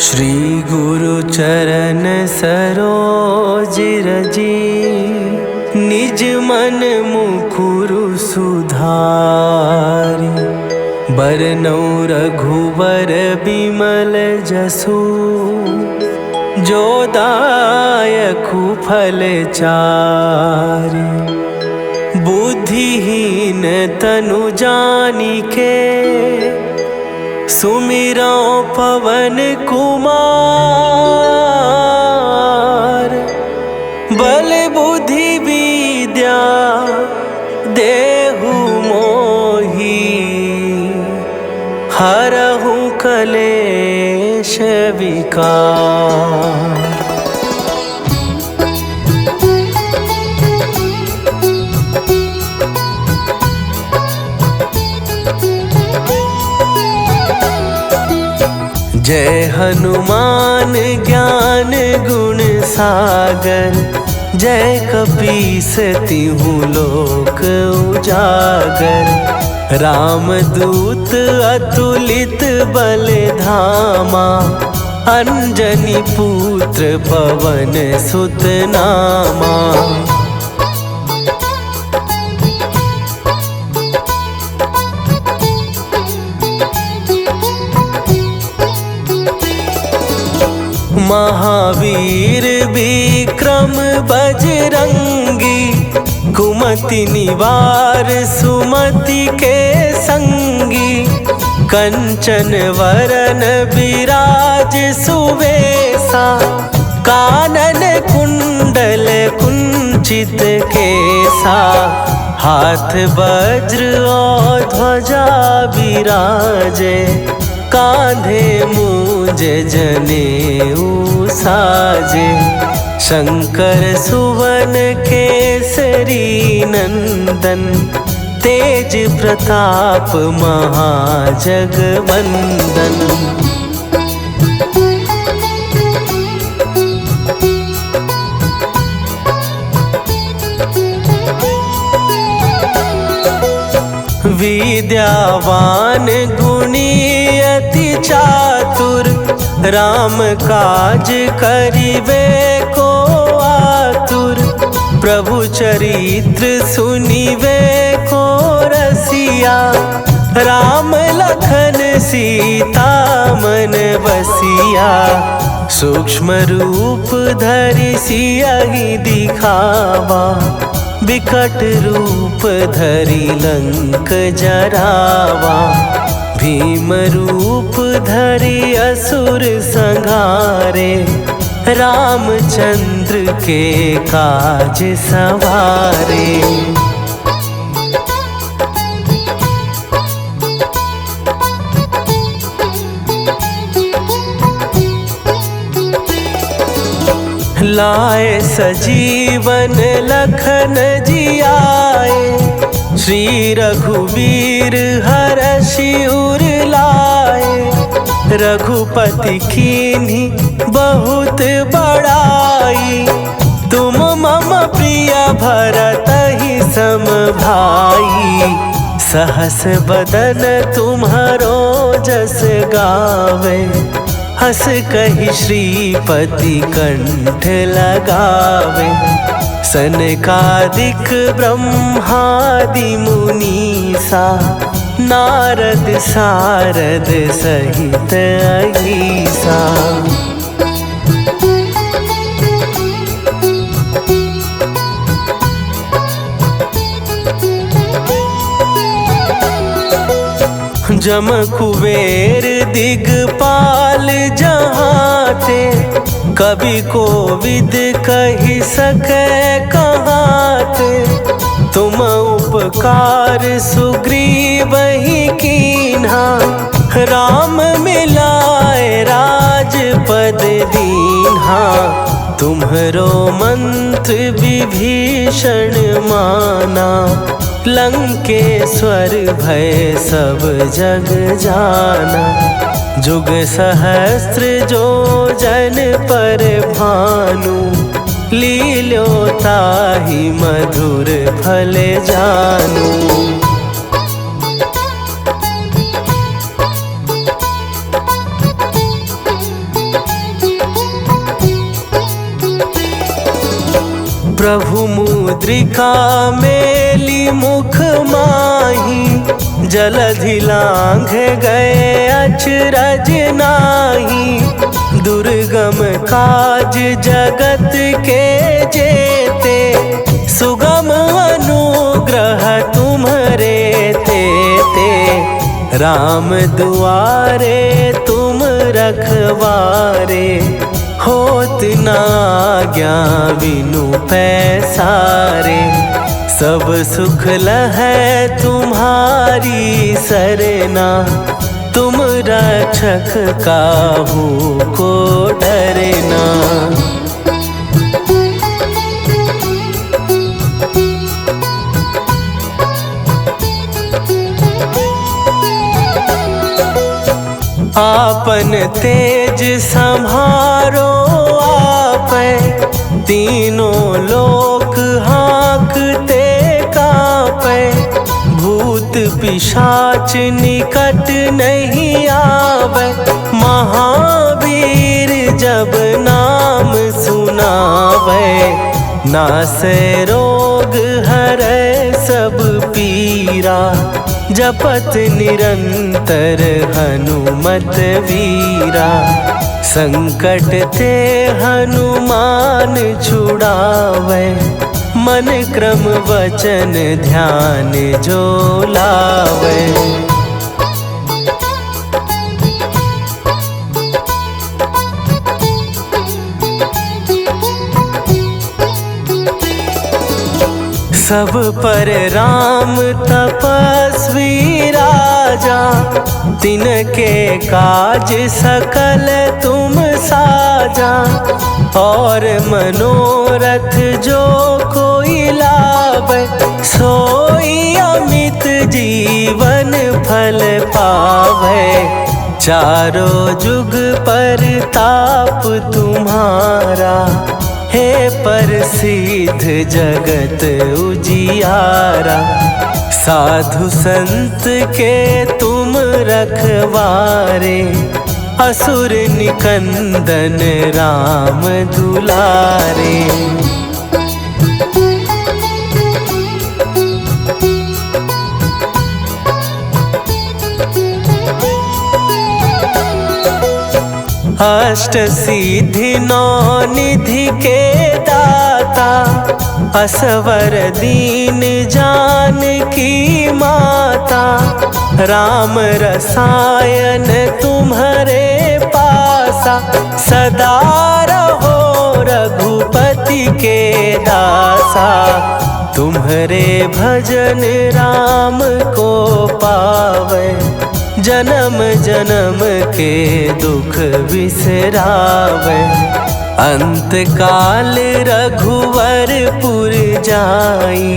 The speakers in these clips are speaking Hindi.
श्री गुरु चरण सरोज रजी, निज मन मुकुरु सुधारि। बरनौ रघुवर बिमल जसु, जो दायकु फल चारि। बुद्धिहीन तनु जानिके, सुमिरौ पवन कुमार। बल बुद्धि विद्या देहु मोहि, हरहु कलेश विकार। जय हनुमान ज्ञान गुण सागर, जय कपीस तिहु लोक उजागर। रामदूत अतुलित बल धामा, अंजनी पुत्र पवन सुत नामा। महावीर विक्रम बजरंगी, कुमति निवार सुमति के संगी। कंचन वरन विराज सुवेसा, कानन कुंडल कुंचित केसा। हाथ वज्र और ध्वजा विराजे, कांधे मूंज जनेऊ साजे। शंकर सुवन केसरी नंदन, तेज प्रताप महाजगवंदन। विद्यावान गुणी अति चातुर, राम काज करिबे को आतुर। प्रभु चरित्र सुनिबे को रसिया, राम लखन सीता मन बसिया। सूक्ष्म रूप धरि सियहि दिखावा, विकट रूप धरि लंक जरावा। भीम रूप धरि असुर संहारे, रामचंद्र के काज सवारे। लाए सजीवन लखन जियाए, श्री रघुवीर हरषि उर लाए। रघुपति कीन्ही बहुत बड़ाई, तुम मम प्रिय भरतहि सम भाई। सहस बदन तुम्हरो जस गावे, हस कहि श्रीपति कंठ लगावे। सनकादिक ब्रह्मादि मुनीसा, नारद सारद सहित अहीसा। जम कुबेर दिगपाल जहाते, कवि कोविद कहि सकै कहाते। तुम उपकार सुग्रीवहि कीन्हा, राम मिलाए राजपद दीन्हा। तुम्हरो मंत्र विभीषण माना, लंकेश्वर भय सब जग जाना। जुग सहस्त्र जो जन पर भानु, लील्यो ताहि मधुर फल जानू। प्रभु मुद्रिका मेली मुख माही, जलधि लांघ गए अचरज नाही। दुर्गम काज जगत के जेते, सुगम अनुग्रह तुम्हरे ते। राम दुआरे तुम रखवारे, होत ना आज्ञा बिनु पैसारे। सब सुख लहै तुम्हारी सरना, तुम रक्षक काहू को डरना। आपन तेज संभारो आपै, तीनों लोक हाँकते कांपै। भूत पिशाच निकट नहीं आवे, महावीर जब नाम सुनावे। नासै रोग हरै सब पीरा, जपत निरंतर हनुमत वीरा। संकट ते हनुमान छुड़ावे, मन क्रम वचन ध्यान जो लावे। सब पर राम तपस्वी राजा, तिनके काज सकल तुम साजा। और मनोरथ जो कोई लावे, सोई अमित जीवन फल पावे। चारों जुग परताप तुम्हारा, हे प्रसिद्ध जगत उजियारा। साधु संत के तुम रखवारे, असुर निकंदन राम दुलारे। अष्ट सिद्धि नौ निधि के दाता, असवर दीन जानकी माता। राम रसायन तुम्हारे पासा, सदा रहो रघुपति के दासा। तुम्हारे भजन राम को पावे, जन्म जन्म के दुख बिसरावे। अंत काल रघुवरपुर जाई,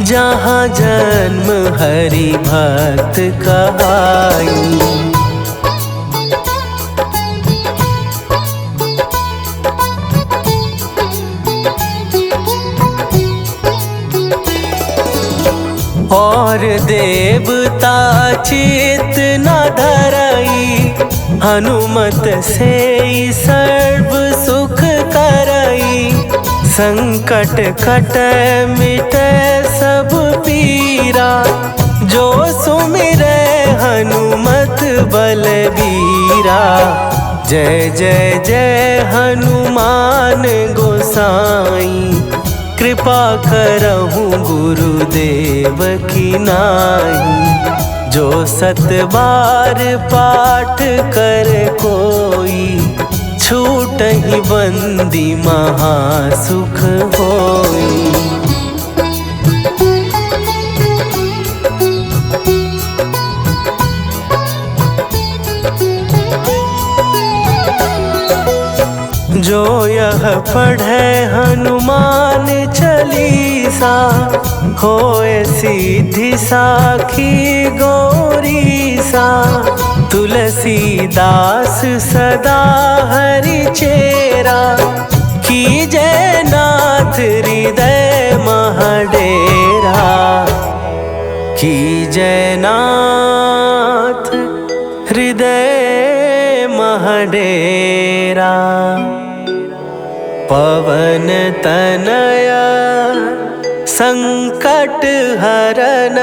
जहाँ जन्म हरि भक्त कहाई। और देवता चित न धरई, हनुमत से सर्व सुख करई। संकट कटै मिटै सब पीरा, जो सुमिरै हनुमत बलबीरा। जय जय जय हनुमान गोसाई, कृपा करहूँ गुरुदेव की नाई। जो सत बार पाठ कर कोई, छूटहि बंदी महासुख होई। जो यह पढ़े हनुमान चालीसा, होए सीधी साखी गौरीसा। तुलसीदास सदा हरि चेरा, कीजय नाथ हृदय महडेरा। कीजय नाथ हृदय महडेरा। पवन तनया संकट हरन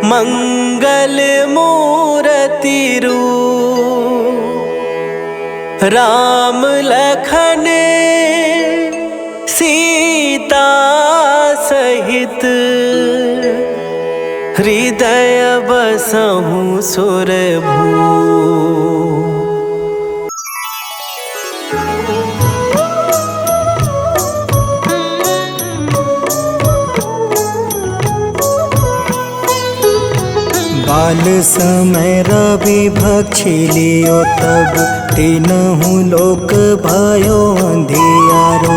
मंगल मूर्ति रूप राम लखन सीता सहित हृदय बसहु सुरभू। बाल समय रवि भक्षी लियो तब तीनहु लोक भयो अंधियारो।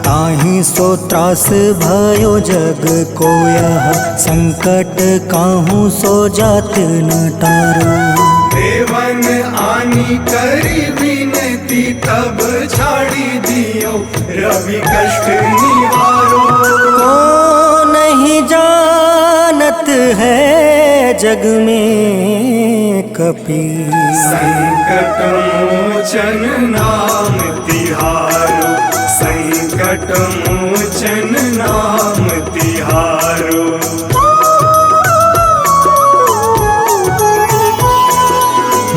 ताहि सो त्रास भयो जग को यह संकट काहू सो जात न टारो। देवन आनी करी विनती तब छाड़ी दियो रवि कष्ट निवारो। को नहीं जानत है जग में कपि संकट मोचन नाम तिहारो। संकट मोचन नाम तिहारो।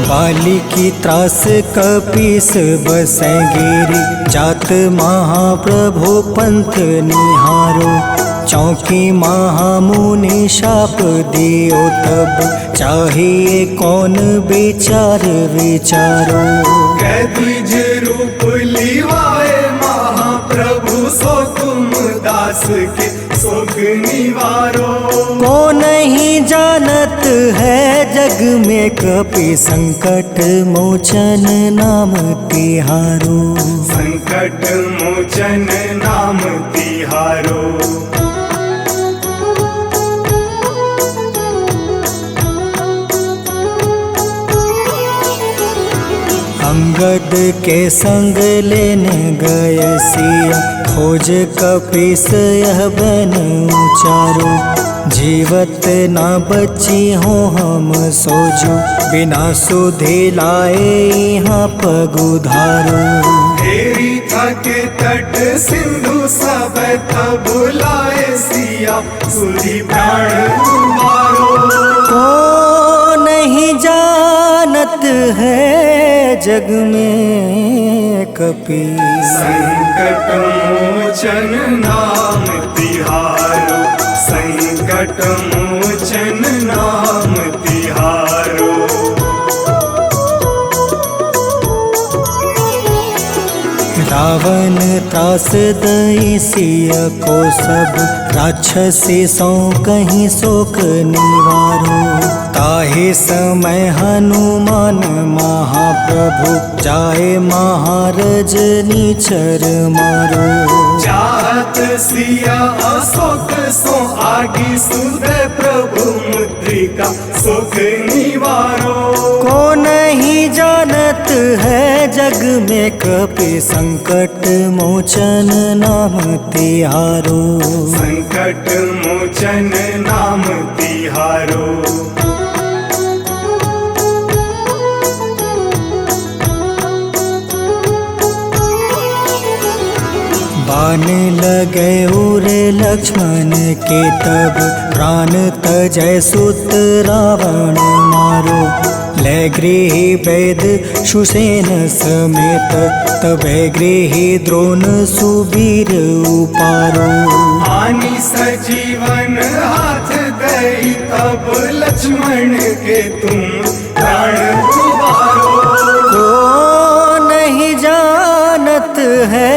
बाली की त्रास कपीस बसै गिरी जात महाप्रभु पंथ निहारो। चौकी महामुनि शाप दियो तब चाहिए कौन विचार विचारो। कैदिज रूप लिवाए महाप्रभु सो तुम दास के सुख निवारो। को नहीं जानत है जग में कपि संकट मोचन नाम तिहारो। संकट मोचन नाम तिहारो। अंगद के संग लेने गए सिया खोज कपीस यह बन उचारो। जीवत ना बची हो हम सोजो बिना सुधे लाए यहाँ पगुधारो। तेरी थके तट सिंधु सब तब बुलाए सिया सुधी प्राण तुम्हारो। को नहीं जानत है जग में कपि संकट मोचन नाम तिहारो। संकट मोचन नाम तिहारो। रावण त्रास दई सिया को सब राक्षसी सो कहीं शोक निवारो। ताहे समय हनुमान महाप्रभु जाए महारज नीचर मारो। चाहत सिया अशोक सो आगी सुदय प्रभु मुद्रिका सुख निवारो। को नहीं जानत है जग में कपि संकट मोचन नाम तिहारो। संकट मोचन नाम तिहारो। बाण लगे उरे लक्ष्मण के तब प्राण तजय सुत रावण मारो। ले गृही वैद सुसेन समेत तबे गृही द्रोण सुबीर उपारो। आनी सजीवन हाथ दई तब लक्ष्मण के तुम प्राण उबारो। को नहीं जानत है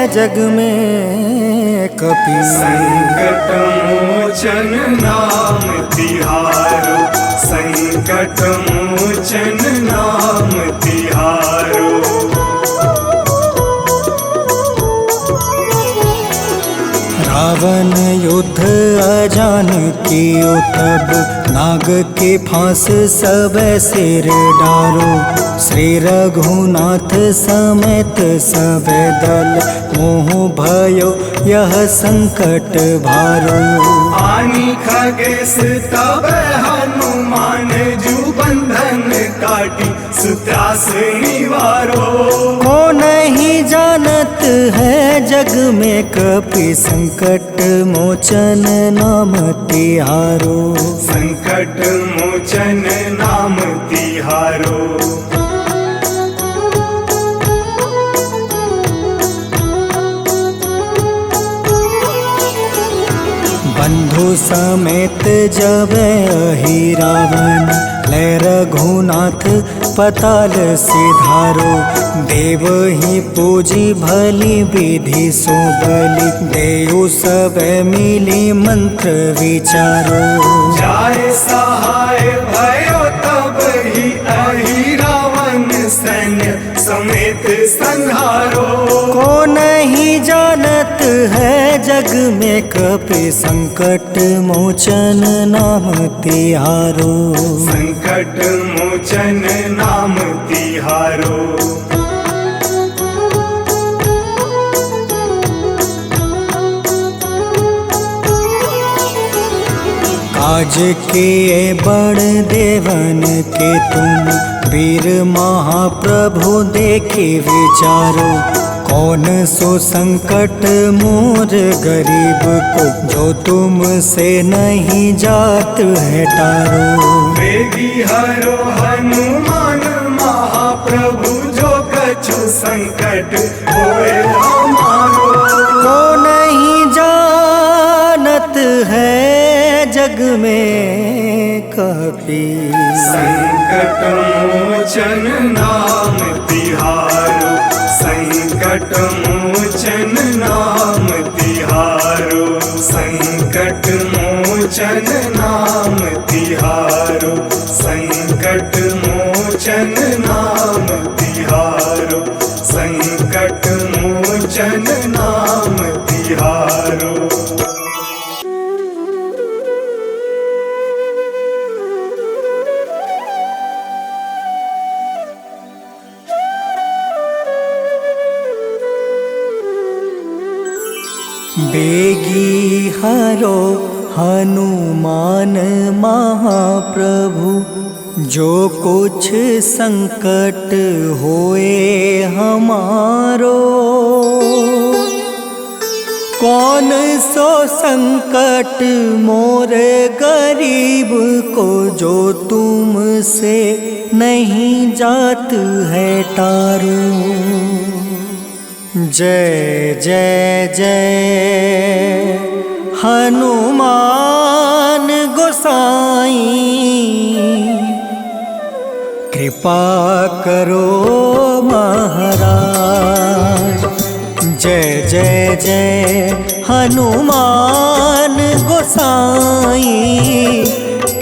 जग में कपि संकट मोचन नाम तिहारो। संकट मोचन नाम तिहारो। रावण युद्ध अजान कियो तब नाग के फांस सब सिर डारो। श्री रघुनाथ समेत सब दल मोह भयो यह संकट भारो। आनी खगेश तब हनुमान जू बंधन काटी सुत्रास निवारो। को नहीं जानत है जग में कपि संकट मोचन नाम तिहारो। संकट मोचन नाम तिहारो। बंधु समेत जब अहि रावण ले रघुनाथ पताल सिधारो। देव ही पूजी भली विधि सो बलि देव सब मिली मंत्र विचारो। जाय सहाय भयो तब ही अहि रावण सैन्य समेत संहारो। को नहीं जानत है जग में कपि संकट मोचन नाम तिहारो। संकट मोचन नाम तिहारो। काज किए बड़ देवन के तुम वीर महाप्रभु देखी विचारो। कौन सो संकट मोर गरीब को जो तुमसे नहीं जात है टारो। वेगी हरो हनुमान महाप्रभु जो कछु संकट होए हमारो। को नहीं जानत है जग में कपि संकट मोचन नाम तिहारो। संकट मोचन नाम तिहारो। संकट मोचन नाम तिहारो। संकट मोचन नाम तिहारो। संकट मोचन नाम तिहारो। बेगी हरो हनुमान महाप्रभु जो कुछ संकट होए हमारो। कौन सो संकट मोर गरीब को जो तुमसे नहीं जात है टारो। जय जय जय हनुमान गोसाई कृपा करो महाराज। जय जय जय हनुमान गोसाई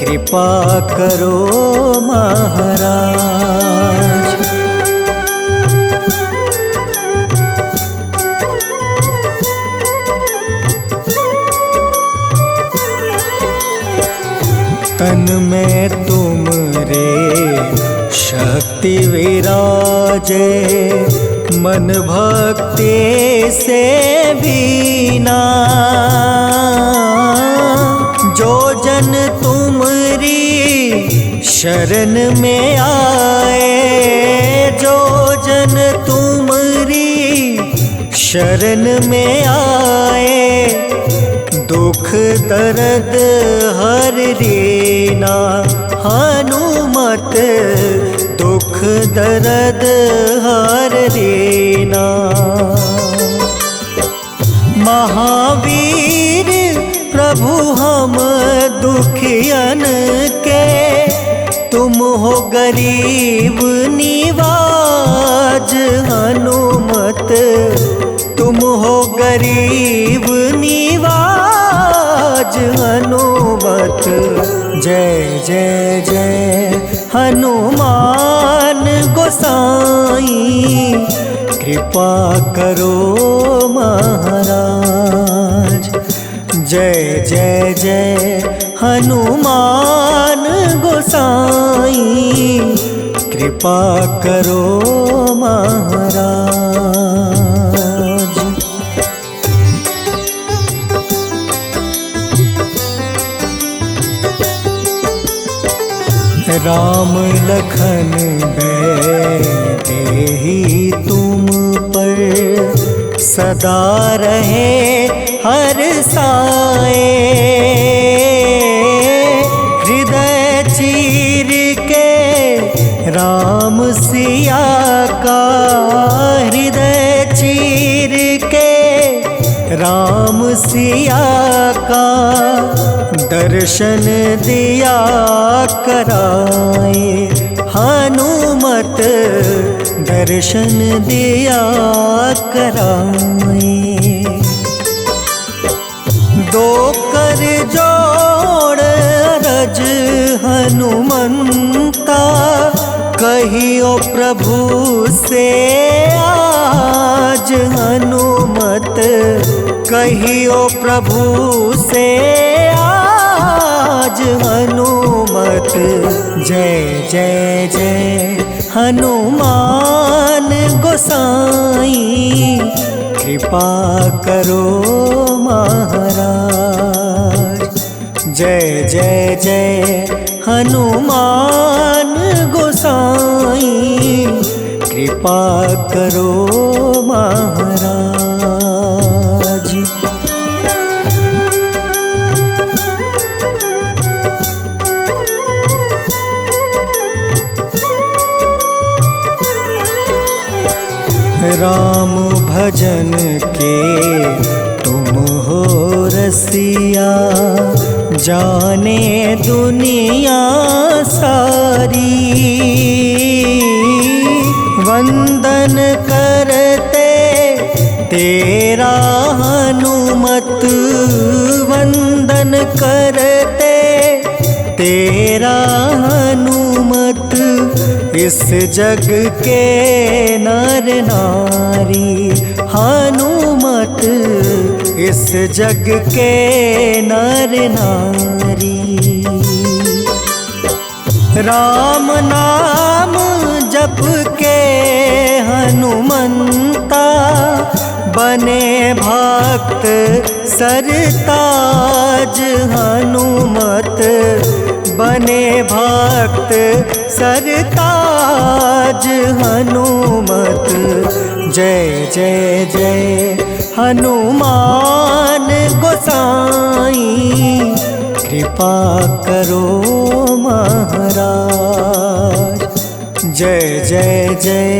कृपा करो महाराज। तन में तुमरे शक्ति विराजे मन भक्ति से बीना। जो जन तुमरी शरण में आए जो जन तुमरी शरण में आए दुख दर्द हर रीना। हनुमत दुख दर्द हर रीना। महावीर प्रभु हम दुखियन के तुम हो गरीब निवाज। हनुमत तुम हो गरीब निवाज। हनुमत जय जय जय हनुमान गोसाई कृपा करो महाराज। जय जय जय हनुमान गोसाई कृपा करो महाराज। राम लखन देहि तुम पर सदा रहे हर साए। हृदय चीर के राम सिया का, हृदय चीर के राम सिया का दर्शन दिया कराए। हनुमत दर्शन दिया कराए। दो कर जोड़ रज हनुमंता, कहियो प्रभु से आज। हनुमत कहियो प्रभु से आज। हनुमत जय जय जय हनुमान गोसाई, कृपा करो महाराज। जय जय जय हनुमान गोसाई, कृपा करो महाराज। राम भजन के तुम हो रसिया, जाने दुनिया सारी। वंदन करते तेरा हनुमत, वंदन करते तेरा हनुमत। इस जग के नर नारी, हनुमत इस जग के नर नारी। राम नाम जप के हनुमंता, बने भक्त सरताज। हनुमत बने भक्त सरताज। हनुमत जय जय जय हनुमान गोसाई, कृपा करो महाराज। जय जय जय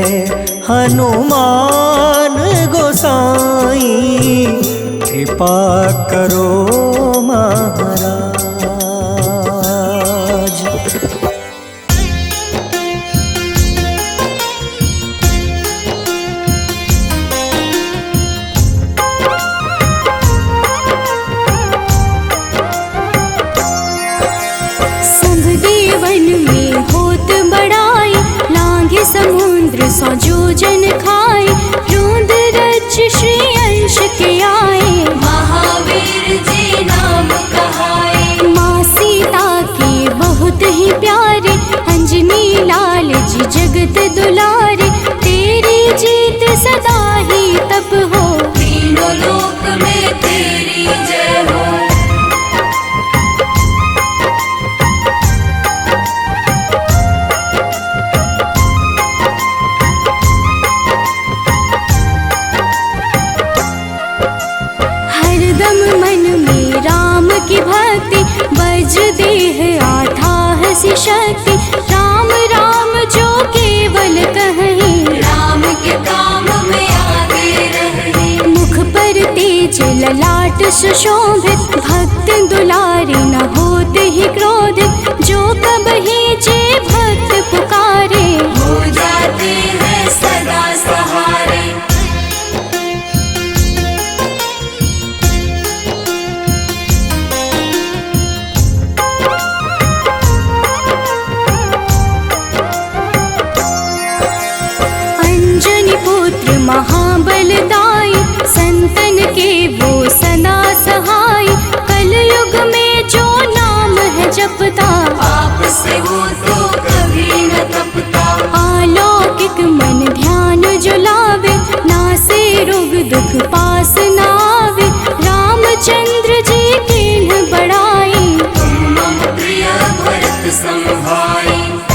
हनुमान गोसाई, कृपा करो महाराज। समुद्र सौ जोजन खाए, रोंद रज श्री अंश के आए। महावीर जी नाम कहाए। माँ सीता के बहुत ही प्यारे, अंजनी लाल जी जगत दुलारे। तेरी जीत सदा ही तप हो, तीनों लोक में तेरी जय हो। की भक्ति बज देह आठाह सी शक्ति। राम राम जो केवल कहें, राम के काम में आगे रहे। मुख पर तेज ललाट सुशोभित, भक्त दुलारे न होते ही क्रोधित। जो कबहि जे भक्त पुकारे, हो जाते हैं सदा सहारे। पुत्र महाबलदाई, संतन के वो सदा सहाय। कलयुग में जो नाम है जपता, आपसे वो तो कभी न तपता। अलौकिक मन ध्यान जो लावे, नासे रोग दुख पास न आवे। रामचंद्र जी के बढ़ाई, तुम मम प्रिय भरत सम भाई।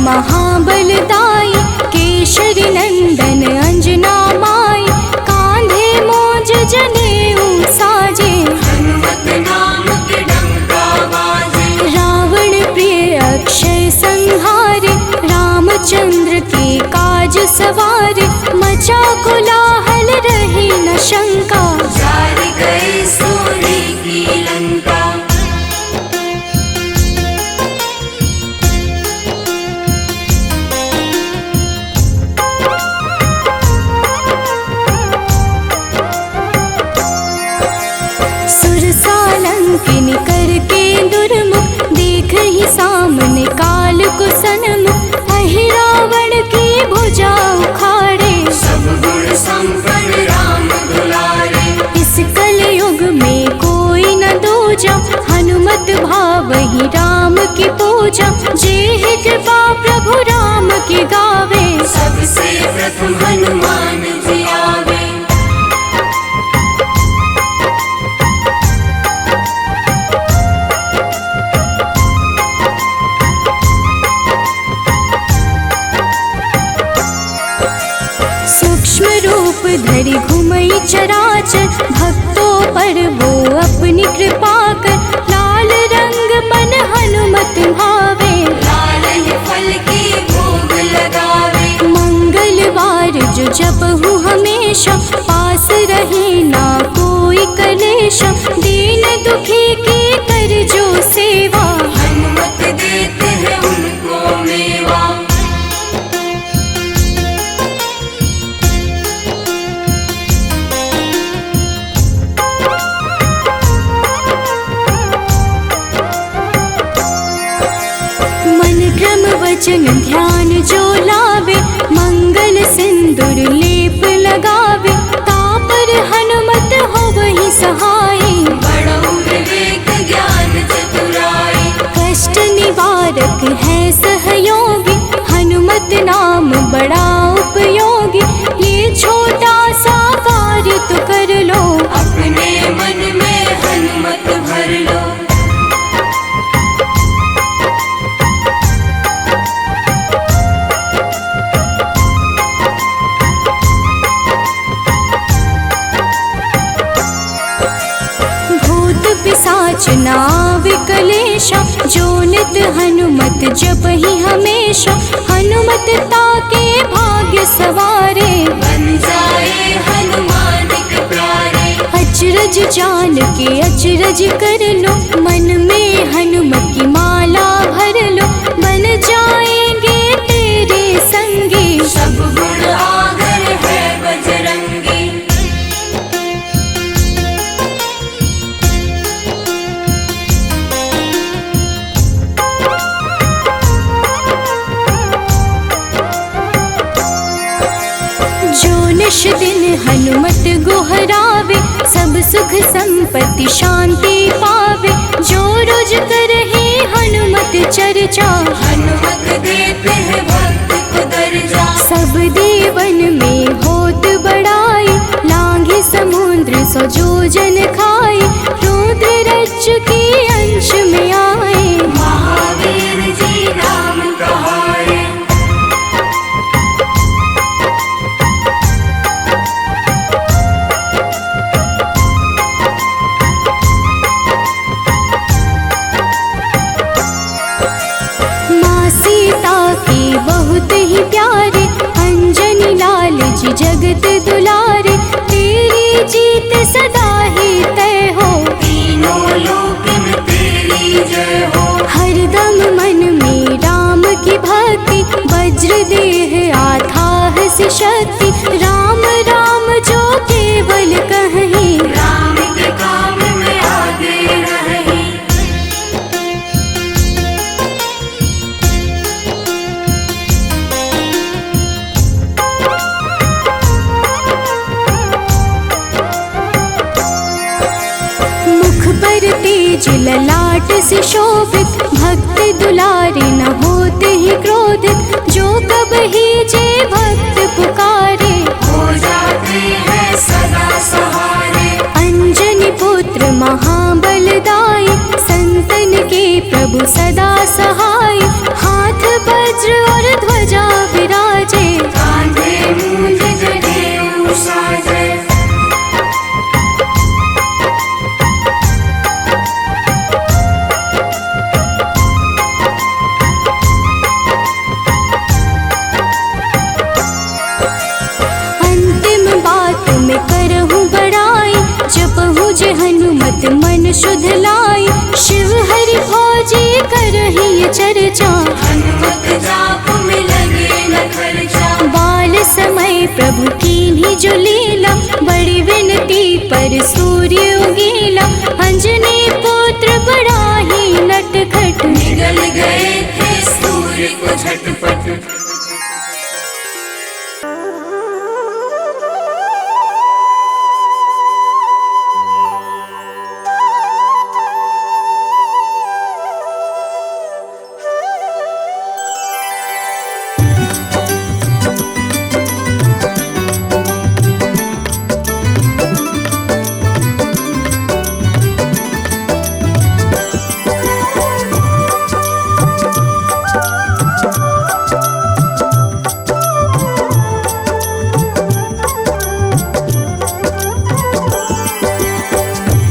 महाबलदाई, केशरी नंदन अंजना माई, कांधे मोज जनेऊ साजे, हनुमत नाम के डंका बाजे। रावण प्रिय अक्षय संहारे, रामचंद्र के काज सवारे, मचा कोलाहल रही न शंका, जार गए सोने की लंका। सुरसालंकिनी करके दुर्मुख, देख ही सामने काल को सन्मुख, अहि रावण की भुजा उखाड़े, सब गुण संपन्न राम दुलारे। इस कलयुग में कोई न दूजा, हनुमत भावहि राम की पूजा, जेहि कृपा प्रभु राम की गावे, सबसे प्रथम हनुमान जी आवे। सूक्ष्म रूप धरि घुमई चराचर, भक्तों पर वो अपनी कृपा कर, लाल रंग मन हनुमत भावे, लाल ही फल की भोग लगावे। मंगलवार जो जपहु हमेशा, पास रहे ना कोई कलेश, दीन दुखी की कर जो सेवा, हनुमत देते हैं उनको मेवा। मन क्रम वचन ध्यान जो लावे, मंगल सिंदूर लेप लगावे, तापर हनुमत हो वही सहाय, बड़ो विवेक ज्ञान चतुराई। कष्ट निवारक है सहयोगी, हनुमत नाम बड़ा उपयोगी, ये छोटा सा कार्य तो कर लो, अपने मन में हनुमत भर लो। भूत पिशाच नाव कलेशा, जो नित हनुमत जपहि हमेशा, हनुमत ताके भाग्य सवारे, बन जाए हनुमान के प्यारे। अचरज जान के अचरज कर लो, मन में हनुमत की माला भर लो, बन जाएंगे तेरे संगी, सब गुण आगर है बजरंगी। जो निश दिन हनुमत गोहरावे, सब सुख संपत्ति शांति पावे, जो रोज करहे हनुमत चर्चा, हनुमत देते हैं भक्त को दर्जा। सब देवन में होत बड़ाई, लांघे समुद्र सो जोजन खाई, रुद्र रज के अंश में आए, महावीर जी नाम कहाए। माँ सीता के बहुत ही प्यारे, अंजनी लाल जी जगत दुलारे, तेरी जीत सदा ही तय हो, तीनों लोक में तेरी जय हो। हरदम मन में राम की भक्ति, वज्र देह आधार से शक्ति, राम राम जो केवल कहीं, राम के काम में आगे रहे। मुख पर तेज ललाट से शोभित, भक्त दुलारे न होते ही क्रोधित, जो कब ही जे भक्त पुकारे, हो जाते हैं सदा सहारे। अंजनी पुत्र महाबलदाई, संतन के प्रभु सदा सहाय, हाथ बद वज्र और ध्वजा विराजे, कांधे मूंज जनेऊ साजे। अंतिम बात में करहूँ बड़ाई, जपहूँ जे हनुमत मन शुद्ध लाई। शिव हरि भोजी करही ये चर्चा, हनुमत जाप में लगे न खर्चा। बाल समय प्रभु कीन्ही जो लीला, बड़ी विनती पर सूर्य उगीला। अंजनी पुत्र बड़ा ही नटखट, निगल गए थे सूर्य को झटपट।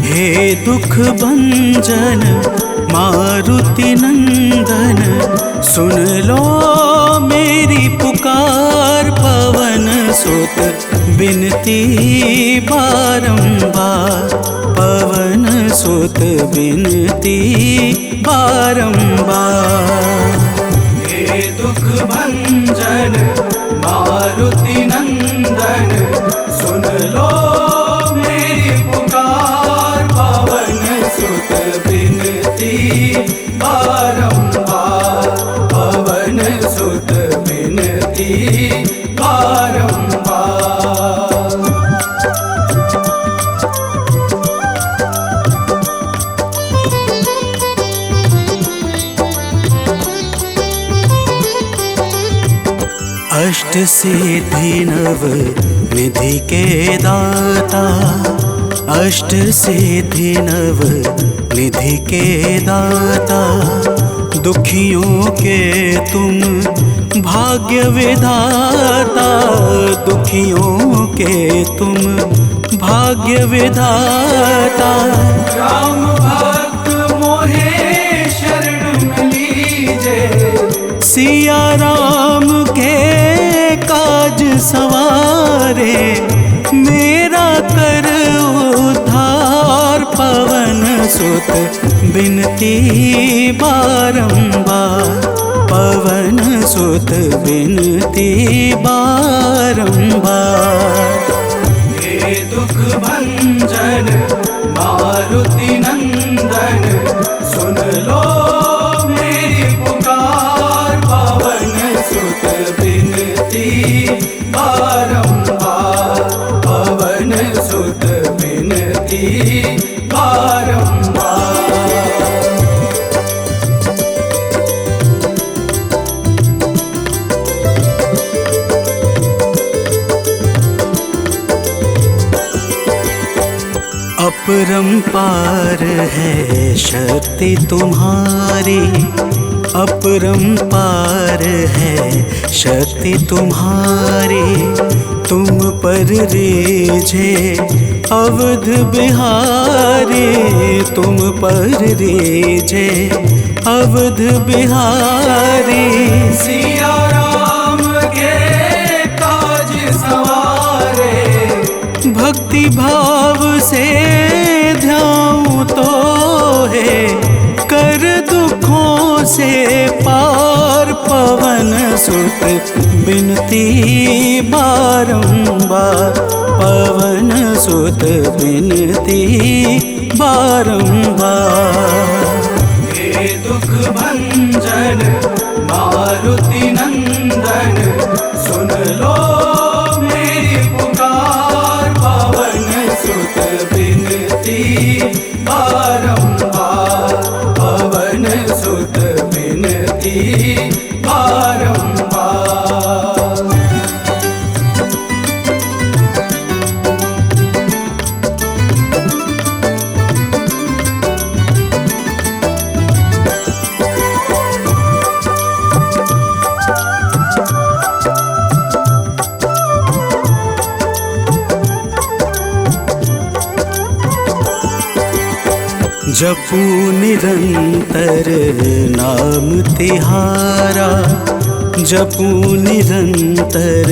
हे दुख भंजन मारुति नंदन, सुन लो मेरी पुकार। पवन सुत बिनती बारंबार, पवन सुत बिनती बारंबार। हे दुख भंजन मारुति नंदन, सुन लो मेरी पुकार। पवन सुत बिनती बारंबार, पवन सुत बिनती बारंबार। अष्ट सिद्धि नव निधि के दाता, अष्ट सिद्धि नव निधि के दाता। दुखियों के तुम भाग्य विधाता, दुखियों के तुम भाग्य विधाता। राम भक्त मोहे शरण लीजे, सिया राम के काज सवारे। मेरा कर उद्धार, पवन सुत बिनती बारंबार, पवन सुत बिनती बारंबार। हे दुख भंजन मारुति नंदन, सुन लो मेरी पुकार। पवन सुत बिनती बारंबार, पवन सुत बिनती बारंबार। अपरंपार है शक्ति तुम्हारी, अपरंपार है शक्ति तुम्हारी। तुम पर रीझे अवध बिहारी, तुम पर रीझे अवध बिहारी। सिया राम के काज सवारे, भक्ति भाव से ध्याऊं तो है कर दुखों से पार। पवन सुत बिनती बारंबार, पवन सुत बिनती बारंबार। हे दुख भंजन मारुति नंदन, सुन लो मेरी पुकार। पवन सुत बिनती बारंबार, पवन सुत बिनती बारंबार। जपू निरंतर नाम तिहारा, जपू निरंतर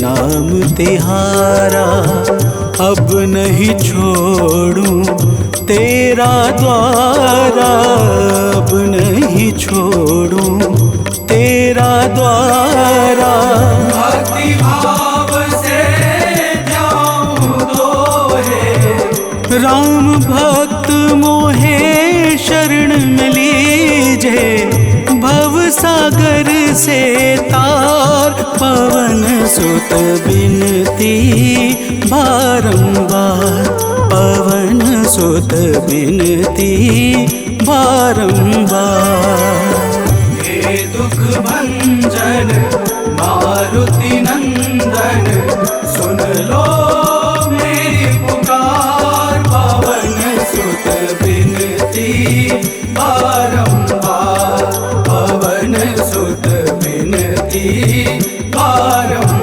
नाम तिहारा। अब नहीं छोड़ूं तेरा द्वारा, अब नहीं छोड़ूं तेरा द्वारा। भक्ति भाव से जाऊं दोहे, राम भक्त मोहे शरण में लीजे। भव सागर से तार पवन सुत बिनती बारंबार, पवन सुत बिनती बारंबार। हे दुख भंजन मारुति नंदन, सुन लो मेरी पुकार। पवन सुत बिनती बारंबार, पवन सुत बिनती बारंबार।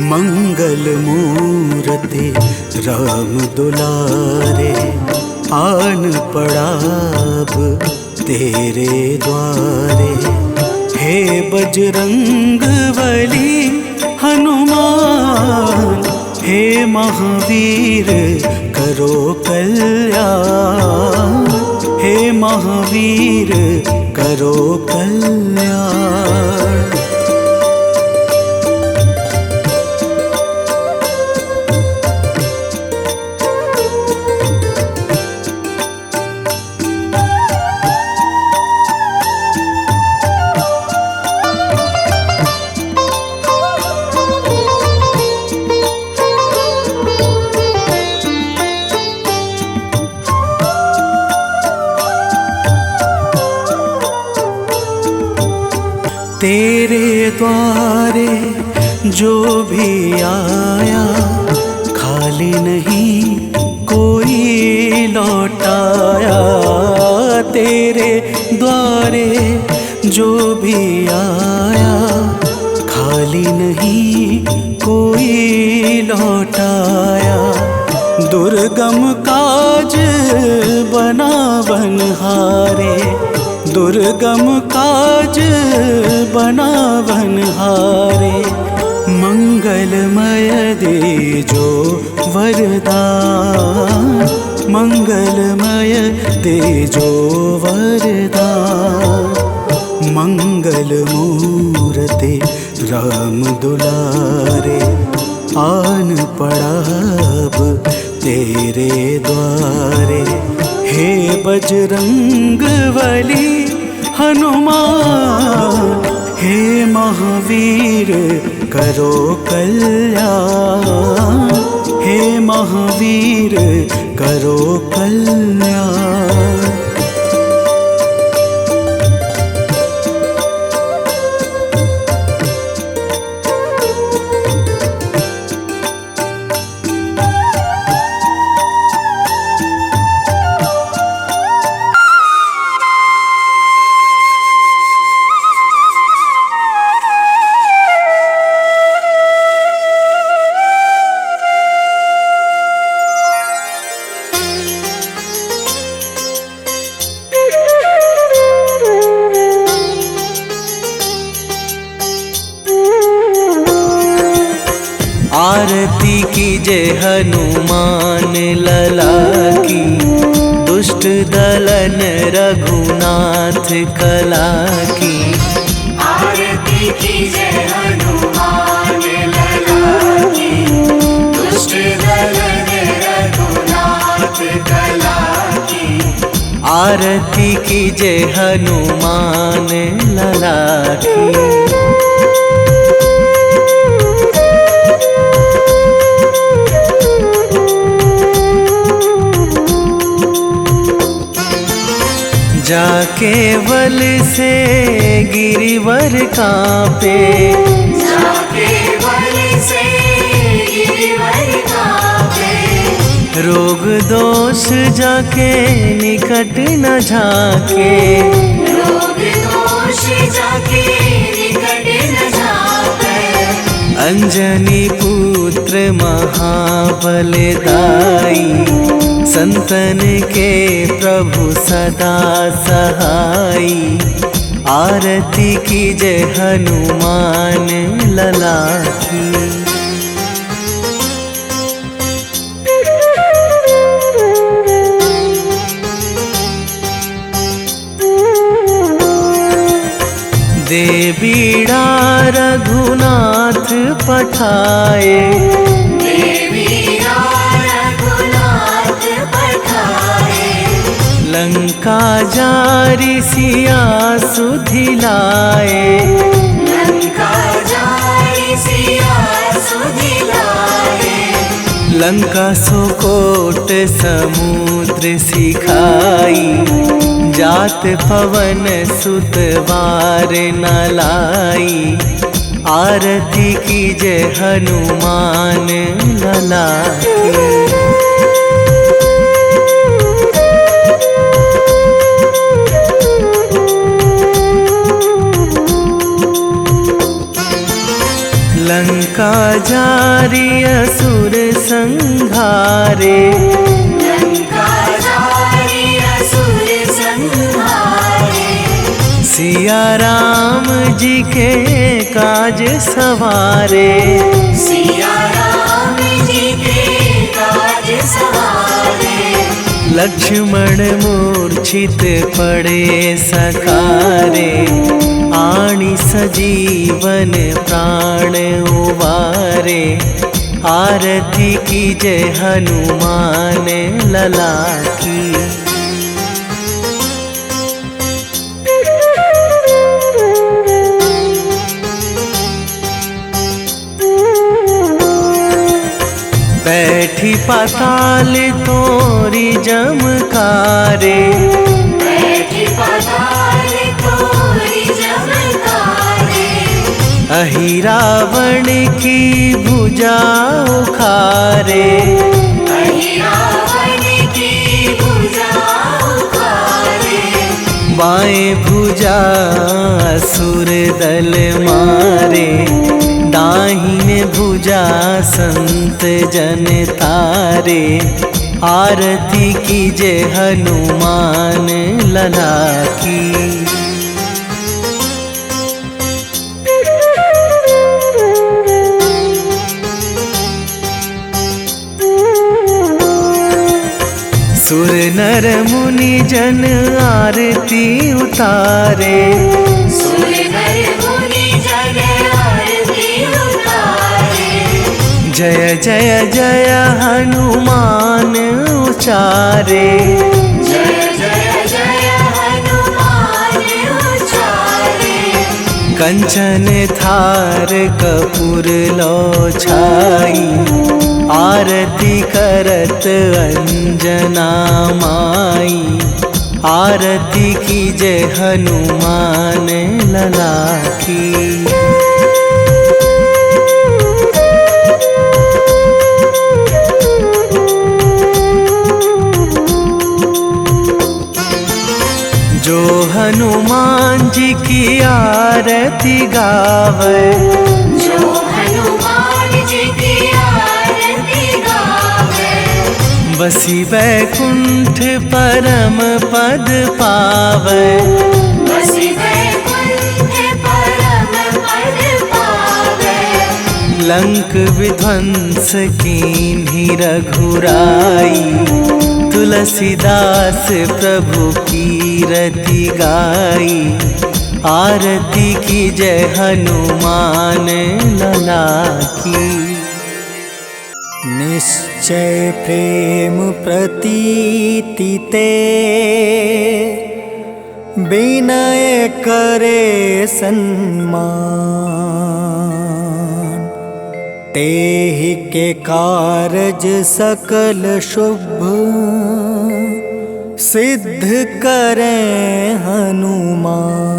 मंगल मूर्ति राम दुलारे, आन पड़ा अब तेरे द्वारे। हे बजरंग बली हनुमान, हे महावीर करो कल्याण, हे महावीर करो कल्याण। तेरे द्वारे जो भी आया, खाली नहीं कोई लौटाया। तेरे द्वारे जो भी आया, खाली नहीं कोई लौटाया। दुर्गम काज बना बनहारे, दुर्गम काज बना बनहारे। मंगलमय दे जो वरदान, मंगलमय दे जो वरदान। मंगल मूर्ति राम दुलारे, आन पड़ा अब तेरे द्वारे। हे बजरंग बली हनुमान, हे महावीर करो कल्याण, हे महावीर करो कल्याण। आरती कीजे हनुमान लला की, दुष्ट दलन रघुनाथ कला की। आरती कीजे हनुमान लला की, दुष्ट दलन रघुनाथ कला की। आरती कीजे हनुमान लला की। जाके बल से गिरिवर कांपे, जाके बल से रोग दोष जाके निकट न झाके, रोग दोष जाके निकट न जाके। अंजनी पुत्र महाबलदाई, संतन के प्रभु सदा सहाई। आरती कीजय हनुमान लला की। दे बीड़ा रघुनाथ पठाए, देवीरा रघुनाथ पठाए। लंका जारी सिया सुधिलाए, लंका जाई सिया सुधिलाए। लंका सोकोट समुद्र सिखाई। जात पवन सुत वार न लाई। आरती कीजय हनुमान लला की। लंका जारी असुर संहारे, लंका जाई असुर संहारे। सिया राम जी के काज सवारे, सिया राम जी के काज सवारे। लक्ष्मण मूर्छित पड़े सकारे। आणी सजीवन प्राण उबारे। आरती कीजय हनुमान लला की। बैठी पाताल तोरी जमकारे, बैठी पाताल तोरी जमकारे। अहि रावण की भुजा उखारे। अहि रावण की भुजा उखारे। बाएं भुजा असुर दल मारे। दाहिने भुजा संत जन तारे। आरती कीजय हनुमान लला की। सुर नर मुनि जन आरती उतारे। सुर नर मुनि जन आरती उतारे। जय जय जय हनुमान उचारे। जय जय जय हनुमान उचारे। कंचन थार कपूर लो छाई। आरती करत अंजना माई। आरती कीजय हनुमान लला की। जो हनुमान जी की आरती गावे। जो हनुमान जी की आरती गावे। बसी वैकुंठ परम पद पावे। बसी वैकुंठ परम पद पावे। लंक विध्वंस कीन्ही रघुराई। तुलसीदास प्रभु कीरति गाई। आरती कीजय हनुमान लला की। निश्चय प्रेम प्रतीति ते विनय करे सन्मान। तेहि के कारज सकल शुभ सिद्ध करें हनुमान।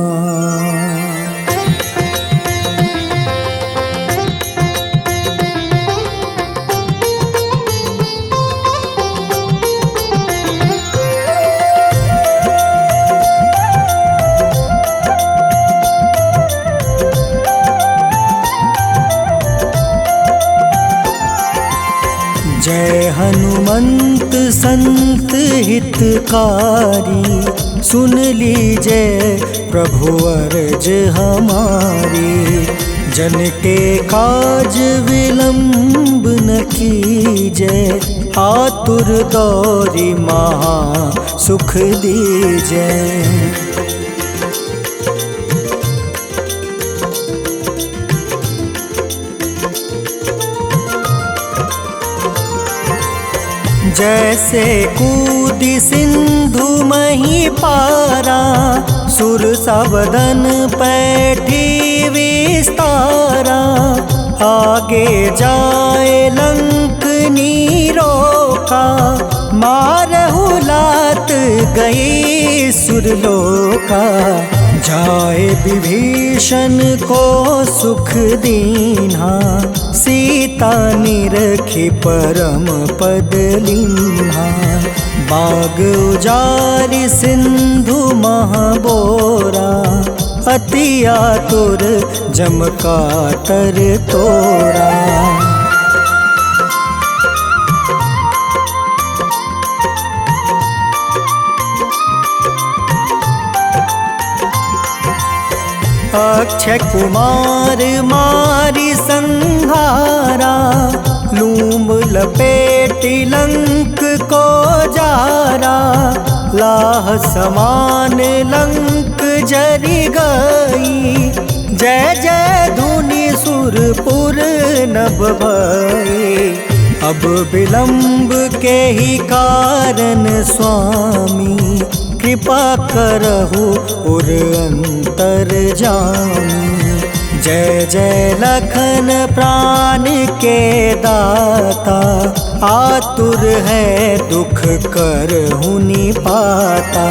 हिमवंत संत हितकारी, सुन लीजिए प्रभु अर्ज हमारी। जन के काज विलंब न कीजिए, आतुर दौरी महा सुख दीजिए। जैसे कूदी सिंधु मही पारा, सुर सबदन पैठी विस्तारा। आगे जाए लंक नीरोका, मारहु लात गई सुरलोका। जाए विभीषण को सुख दीन्हा, सीता निरखी परम पद लीन्हा। बाग उजारि सिंधु महाबोरा, अति आतुर जम काटर तोरा। अक्षय कुमार मारी संहारा, लूम लपेटी लंक को जारा। लाह समान लंक जरी गई, जय जय धुनि सुरपुर नभ भई। अब विलंब के ही कारण स्वामी, कृपा करहु उर अंतर जामी। जय जय लखन प्राण के दाता, आतुर है दुख करहु निपाता।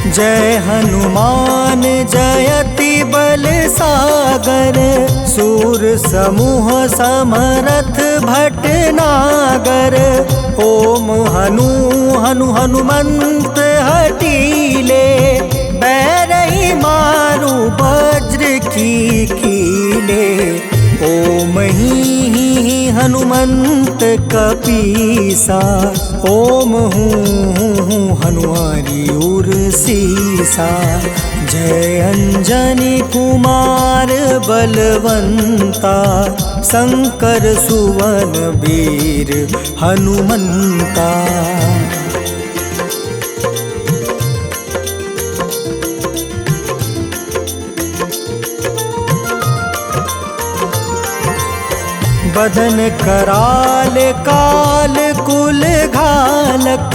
जय हनुमान जयति बल सागर, सूर समूह समरथ भटनागर। ओम हनु हनु हनुमंत हटीले, बैरही मारू वज्र की कीले। ओम ही हनुमंत कपीसा, ओम हूँ हनुमारी उर सीसा। जय अंजनी कुमार बलवंता, शंकर सुवन वीर हनुमंता। बदन कराल काल कुल घालक,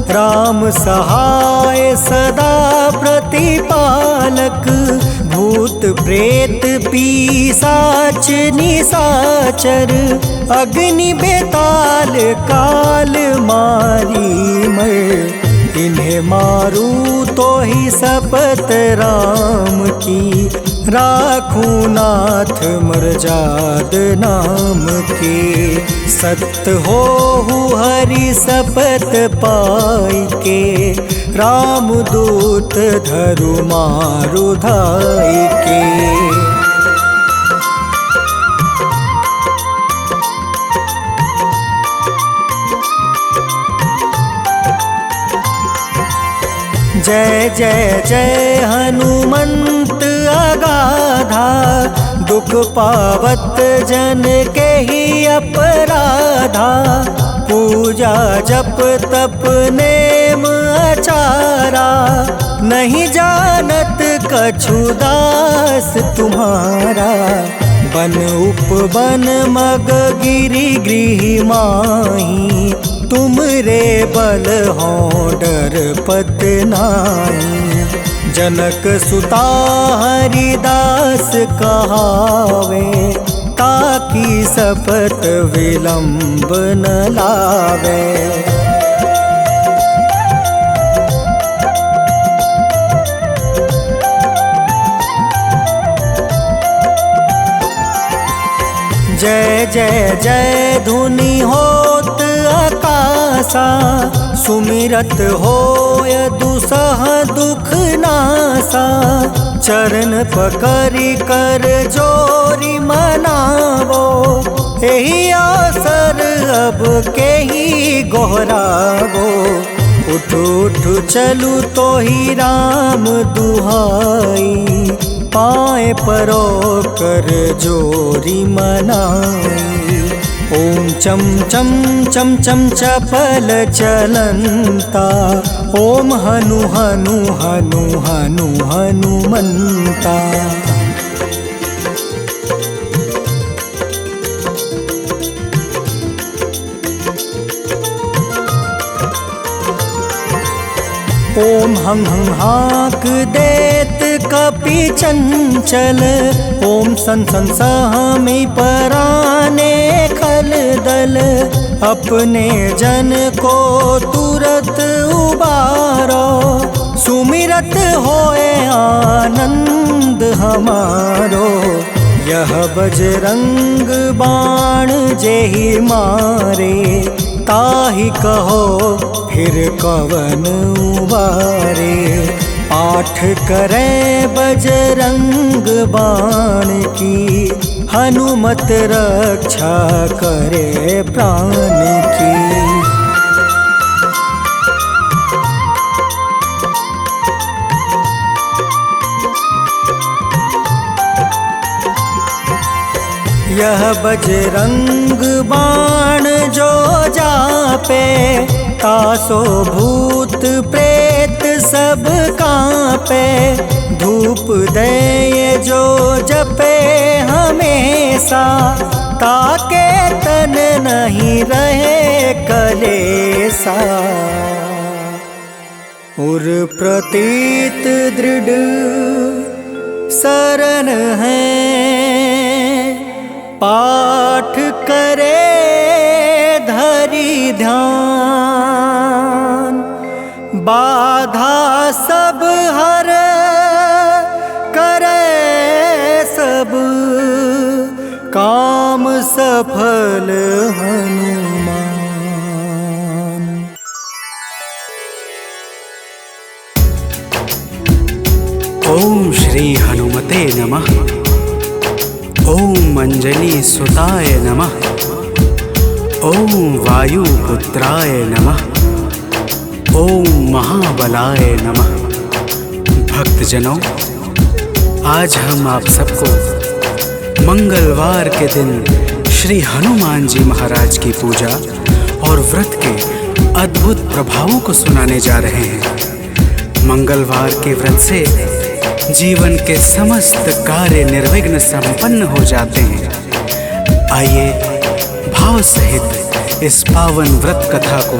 राम सहाय सदा प्रतिपालक। भूत प्रेत पिशाच निशाचर, अग्नि बेताल काल मारी मर। इन्हें मारू तो ही शपथ राम की, राखूं नाथ मर्याद नाम की। सत्य हो हरि शपथ पाई के, राम दूत धरु मारु धाई के। जय जय जय हनुमंत अगाधा, दुख पावत जन के ही अपराधा। पूजा जप तप नेम आचारा, नहीं जानत कछु दास तुम्हारा। बन उपवन मग गिरि गृह माही, तुम रे बल हो डर पत नाई। जनक सुता हरिदास कहावे, ताकि शपथ विलंब न लावे। जय जय जय धुनि होत आकाशा, सुमिरत होय दुसह दुख नासा, चरण पकड़ी कर जोरी मनावो। एही अवसर अब के ही गोहरावो। उठ उठ चलू तो ही राम दुहाई, पाए परो कर जोरी मनाई। ओम चम चम चम चम चपल चलंता, ओम हनु हनु हनु हनु हनुमंता। ओम हं हं हाक देत कपि चंचल, ओम सन सन सहमी पराने खल दल। अपने जन को तुरत उबारो, सुमिरत होए आनंद हमारो। यह बजरंग बाण जेहि मारे, ताहि कहो फिर कवन उबारे। पाठ करे बजरंग बाण की, हनुमत रक्षा करे प्राण की। यह बजरंग बाण जो जापे, तासो भूत प्रेत सब कांपे। धूप दे जो जपे हमेशा, ताके तन नहीं रहे कलेसा। उर प्रतीत दृढ़ शरण है, पाठ करे धरि ध्यान। बाधा सब हर करे सब, काम सफल हनुमान। ओम श्री हनुमते नमः। ओम अंजनी सुताय नमः। ओम वायुपुत्राय नमः। ओम महाबलाय नमः। भक्तजनों, आज हम आप सबको मंगलवार के दिन श्री हनुमान जी महाराज की पूजा और व्रत के अद्भुत प्रभावों को सुनाने जा रहे हैं। मंगलवार के व्रत से जीवन के समस्त कार्य निर्विघ्न संपन्न हो जाते हैं। आइए भाव सहित इस पावन व्रत कथा को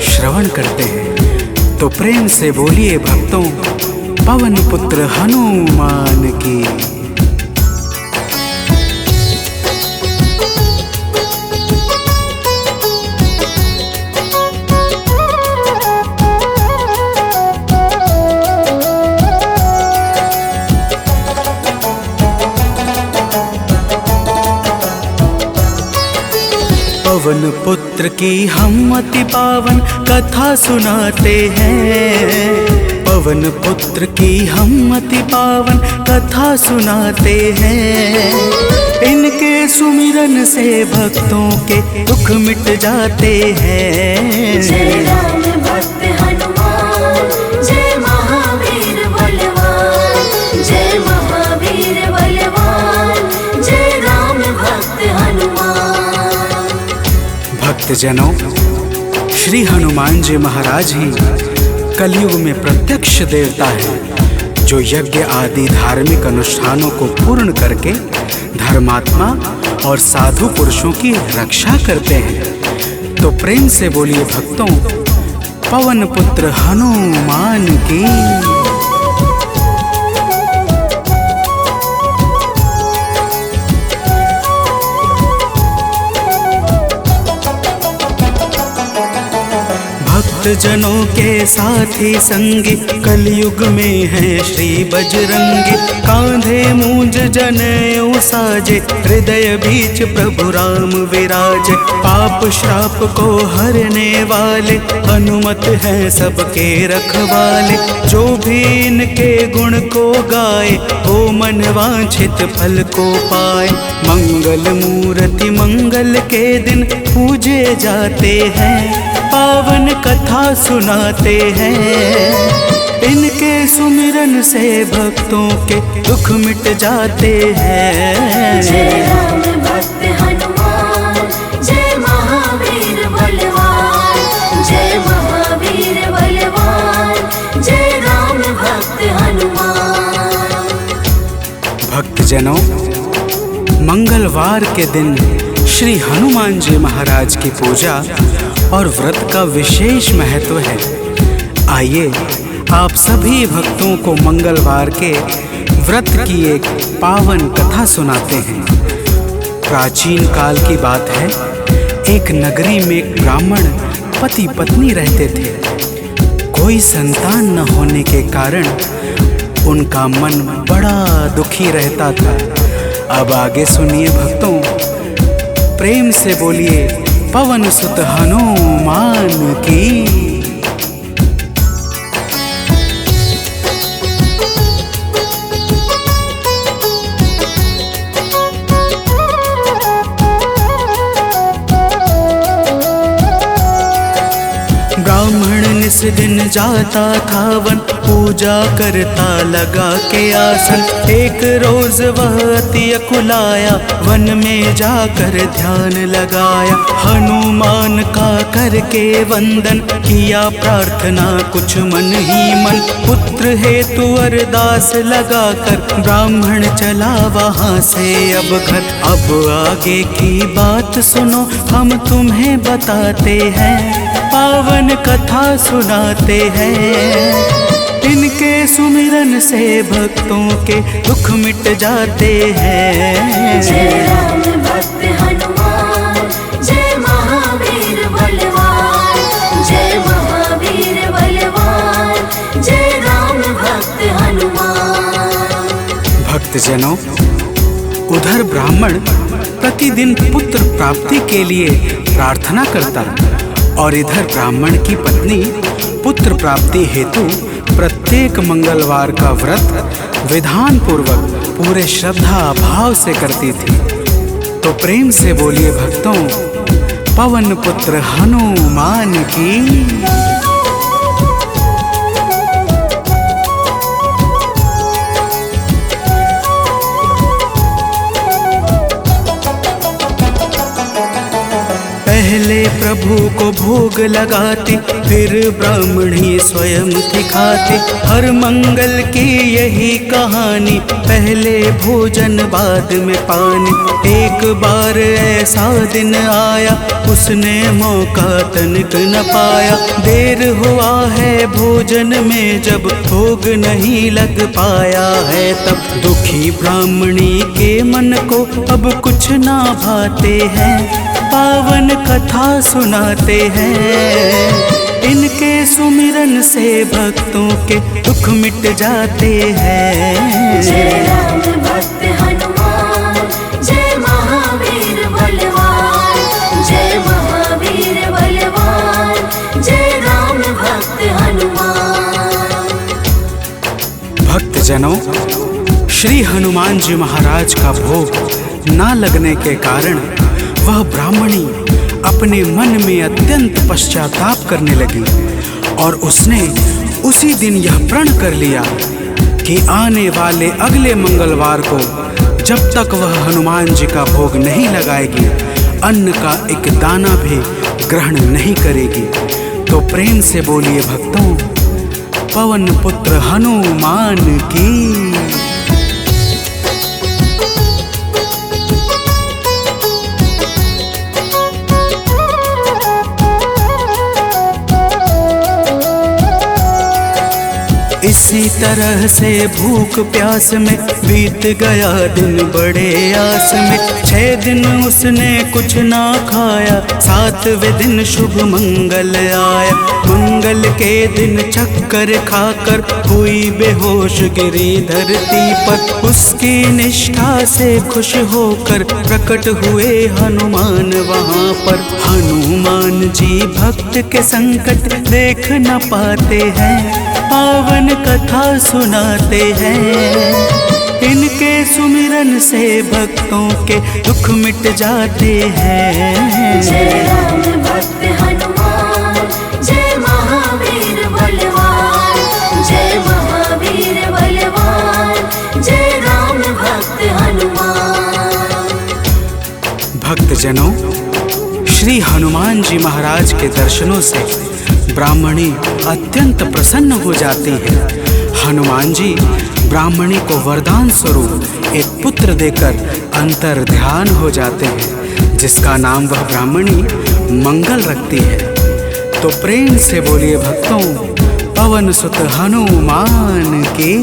श्रवण करते हैं। तो प्रेम से बोलिए भक्तों, पवन पुत्र हनुमान की। पवन पुत्र की हम अति पावन कथा सुनाते हैं। पवन पुत्र की हम अति पावन कथा सुनाते हैं। इनके सुमिरन से भक्तों के दुख मिट जाते हैं। जय राम भक्त हनुमान, जय महावीर बलवान, जय महावीर बलवान, जय राम भक्त हनुमान। भक्तजनों, श्री हनुमान जी महाराज ही कलयुग में प्रत्यक्ष देवता है, जो यज्ञ आदि धार्मिक अनुष्ठानों को पूर्ण करके धर्मात्मा और साधु पुरुषों की रक्षा करते हैं। तो प्रेम से बोलिए भक्तों, पवन पुत्र हनुमान की। भक्त भक्त जनों के साथी संगी कलयुग में है श्री बजरंगी। कांधे मूंज जनेऊ साजे हृदय बीच प्रभु राम विराजे। पाप श्राप को हरने वाले हनुमत हैं सबके रखवाले। जो भी इनके गुण को गाए हो मन वांछित फल को पाए। मंगल मूर्ति मंगल के दिन पूजे जाते हैं, पावन कथा सुनाते हैं। इनके सुमिरन से भक्तों के दुख मिट जाते हैं। जय राम भक्त हनुमान, जय महावीर बलवान, जय महावीर बलवान, जय राम भक्त हनुमान। भक्तजनों, मंगलवार के दिन श्री हनुमान जी महाराज की पूजा और व्रत का विशेष महत्व है। आइए आप सभी भक्तों को मंगलवार के व्रत की एक पावन कथा सुनाते हैं। प्राचीन काल की बात है, एक नगरी में एक ब्राह्मण पति पत्नी रहते थे। कोई संतान न होने के कारण उनका मन बड़ा दुखी रहता था। अब आगे सुनिए भक्तों, प्रेम से बोलिए पवन सुत हनुमान की। ब्राह्मण निस दिन जाता था वन, पूजा करता लगा के आसन। एक रोज वह अति अकुलाया, वन में जाकर ध्यान लगाया। हनुमान का करके वंदन किया प्रार्थना कुछ मन ही मन। पुत्र हेतु अरदास लगाकर ब्राह्मण चला वहाँ से अब घर। अब आगे की बात सुनो, हम तुम्हें बताते हैं, पावन कथा सुनाते हैं। इनके सुमिरन से भक्तों के दुख मिट जाते हैं। जय राम भक्त हनुमान, जय महावीर बलवान, जय महावीर बलवान, जय राम भक्त हनुमान। भक्तजनों, उधर ब्राह्मण प्रतिदिन पुत्र प्राप्ति के लिए प्रार्थना करता और इधर ब्राह्मण की पत्नी पुत्र प्राप्ति हेतु प्रत्येक मंगलवार का व्रत विधान पूर्वक पूरे श्रद्धा भाव से करती थी। तो प्रेम से बोलिए भक्तों, पवन पुत्र हनुमान की। पहले प्रभु को भोग लगाती, फिर ब्राह्मणी स्वयं थी खाती। हर मंगल की यही कहानी, पहले भोजन बाद में पानी। एक बार ऐसा दिन आया, उसने मौका तनिक न पाया। देर हुआ है भोजन में, जब भोग नहीं लग पाया है तब। दुखी ब्राह्मणी के मन को अब कुछ ना भाते हैं, पावन कथा सुनाते हैं। इनके सुमिरन से भक्तों के दुख मिट जाते हैं। जय राम भक्त हनुमान, जय महावीर बलवान, जय महावीर बलवान, जय राम भक्त हनुमान। भक्तजनों, श्री हनुमान जी महाराज का भोग ना लगने के कारण वह ब्राह्मणी अपने मन में अत्यंत पश्चाताप करने लगी और उसने उसी दिन यह प्रण कर लिया कि आने वाले अगले मंगलवार को जब तक वह हनुमान जी का भोग नहीं लगाएगी, अन्न का एक दाना भी ग्रहण नहीं करेगी। तो प्रेम से बोलिए भक्तों, पवन पुत्र हनुमान की। इस उसी तरह से भूख प्यास में बीत गया दिन बड़े आस में। 6 दिन उसने कुछ ना खाया, 7वें दिन शुभ मंगल आया। मंगल के दिन चक्कर खाकर हुई बेहोश गिरी धरती पर। उसकी निष्ठा से खुश होकर प्रकट हुए हनुमान वहाँ पर। हनुमान जी भक्त के संकट देख न पाते हैं, पावन कथा सुनाते हैं। इनके सुमिरन से भक्तों के दुख मिट जाते हैं। जय राम भक्त हनुमान, जय महावीर बलवान, जय महावीर बलवान, जय राम भक्त हनुमान। भक्तजनों, श्री हनुमान जी महाराज के दर्शनों से ब्राह्मणी अत्यंत प्रसन्न हो जाती है। हनुमान जी ब्राह्मणी को वरदान स्वरूप एक पुत्र देकर अंतर ध्यान हो जाते हैं, जिसका नाम वह ब्राह्मणी मंगल रखती है। तो प्रेम से बोलिए भक्तों, पवन सुत हनुमान की।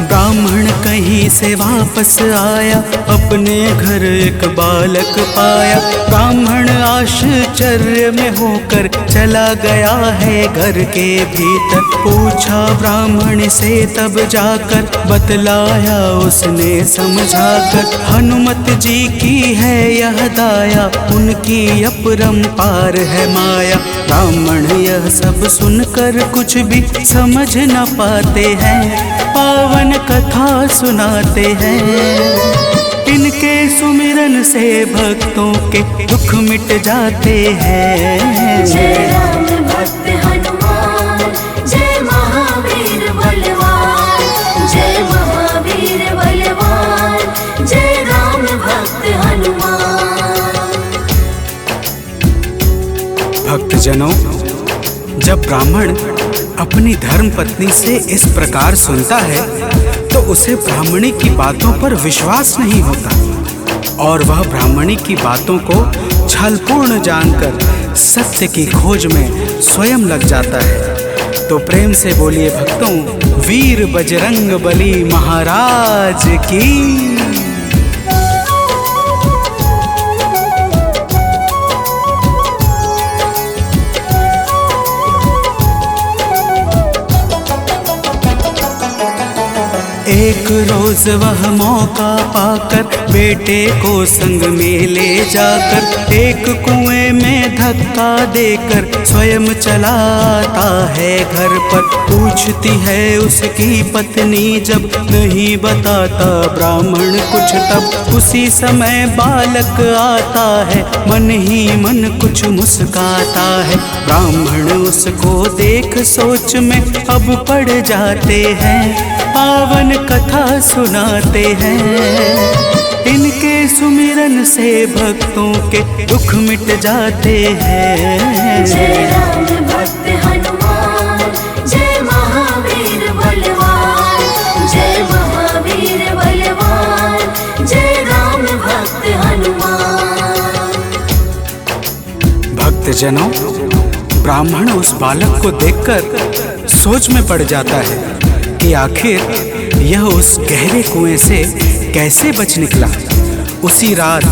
ब्राह्मण कहीं से वापस आया, अपने घर एक बालक पाया। ब्राह्मण आश्चर्य में होकर चला गया है घर के भीतर। पूछा ब्राह्मण से तब जाकर, बतलाया उसने समझाकर। हनुमत जी की है यह दाया, उनकी अपरंपार है माया। ब्राह्मण यह सब सुनकर कुछ भी समझ न पाते हैं, पावन कथा सुनाते हैं। इनके सुमिरन से भक्तों के दुख मिट जाते हैं। जय राम भक्त हनुमान, जय महावीर बलवान, जय महावीर बलवान, जय राम भक्त हनुमान। भक्तजनों, जब ब्राह्मण अपनी धर्म पत्नी से इस प्रकार सुनता है तो उसे ब्राह्मणी की बातों पर विश्वास नहीं होता और वह ब्राह्मणी की बातों को छलपूर्ण जानकर सत्य की खोज में स्वयं लग जाता है। तो प्रेम से बोलिए भक्तों, वीर बजरंग बली महाराज की। एक रोज वह मौका पाकर बेटे को संग में ले जाकर एक कुएं में धक्का देकर स्वयं चलाता है घर पर। पूछती है उसकी पत्नी जब, नहीं बताता ब्राह्मण कुछ तब। उसी समय बालक आता है, मन ही मन कुछ मुस्काता है। ब्राह्मण उसको देख सोच में अब पड़ जाते हैं, पावन कथा सुनाते हैं। इनके सुमिरन से भक्तों के दुख मिट जाते हैं। जय राम भक्त हनुमान, जय महावीर बलवान, जय महावीर बलवान, जय राम भक्त हनुमान। भक्तजनों, ब्राह्मण उस बालक को देखकर सोच में पड़ जाता है कि आखिर यह उस गहरे कुएं से कैसे बच निकला। उसी रात